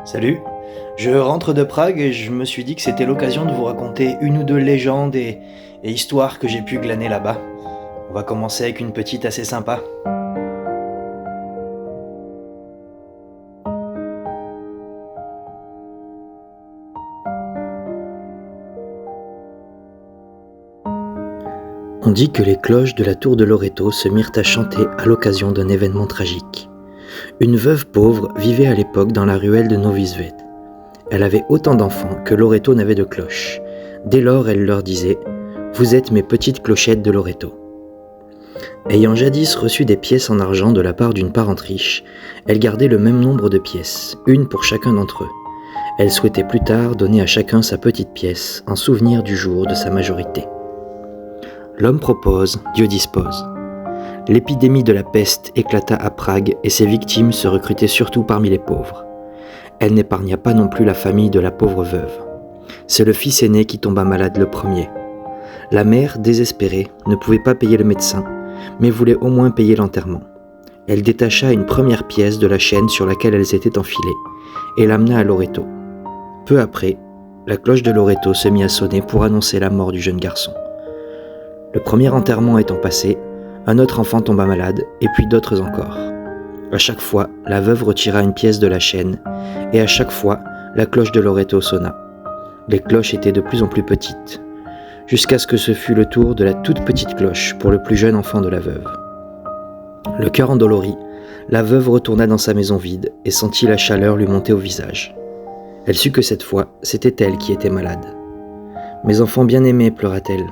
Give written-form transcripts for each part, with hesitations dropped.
Salut, je rentre de Prague et je me suis dit que c'était l'occasion de vous raconter une ou deux légendes et histoires que j'ai pu glaner là-bas. On va commencer avec une petite assez sympa. On dit que les cloches de la tour de Loreto se mirent à chanter à l'occasion d'un événement tragique. Une veuve pauvre vivait à l'époque dans la ruelle de Novi Svet. Elle avait autant d'enfants que Loreto n'avait de cloches. Dès lors, elle leur disait « Vous êtes mes petites clochettes de Loreto ». Ayant jadis reçu des pièces en argent de la part d'une parente riche, elle gardait le même nombre de pièces, une pour chacun d'entre eux. Elle souhaitait plus tard donner à chacun sa petite pièce, en souvenir du jour de sa majorité. L'homme propose, Dieu dispose. L'épidémie de la peste éclata à Prague et ses victimes se recrutaient surtout parmi les pauvres. Elle n'épargna pas non plus la famille de la pauvre veuve. C'est le fils aîné qui tomba malade le premier. La mère, désespérée, ne pouvait pas payer le médecin, mais voulait au moins payer l'enterrement. Elle détacha une première pièce de la chaîne sur laquelle elles étaient enfilées et l'amena à Loreto. Peu après, la cloche de Loreto se mit à sonner pour annoncer la mort du jeune garçon. Le premier enterrement étant passé, un autre enfant tomba malade, et puis d'autres encore. À chaque fois, la veuve retira une pièce de la chaîne, et à chaque fois, la cloche de Loreto sonna. Les cloches étaient de plus en plus petites, jusqu'à ce que ce fût le tour de la toute petite cloche pour le plus jeune enfant de la veuve. Le cœur endolori, la veuve retourna dans sa maison vide et sentit la chaleur lui monter au visage. Elle sut que cette fois, c'était elle qui était malade. « Mes enfants bien-aimés, pleura-t-elle,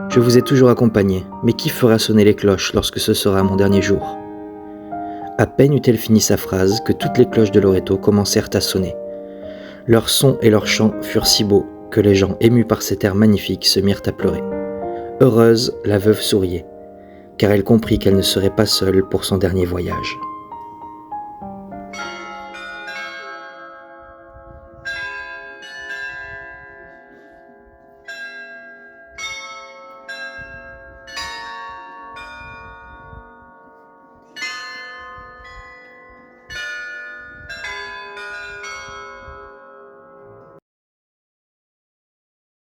je vous ai toujours accompagnés, mais qui fera sonner les cloches lorsque ce sera mon dernier jour ?» À peine eut-elle fini sa phrase que toutes les cloches de Loreto commencèrent à sonner. Leurs sons et leurs chants furent si beaux que les gens, émus par cet air magnifique, se mirent à pleurer. Heureuse, la veuve souriait, car elle comprit qu'elle ne serait pas seule pour son dernier voyage.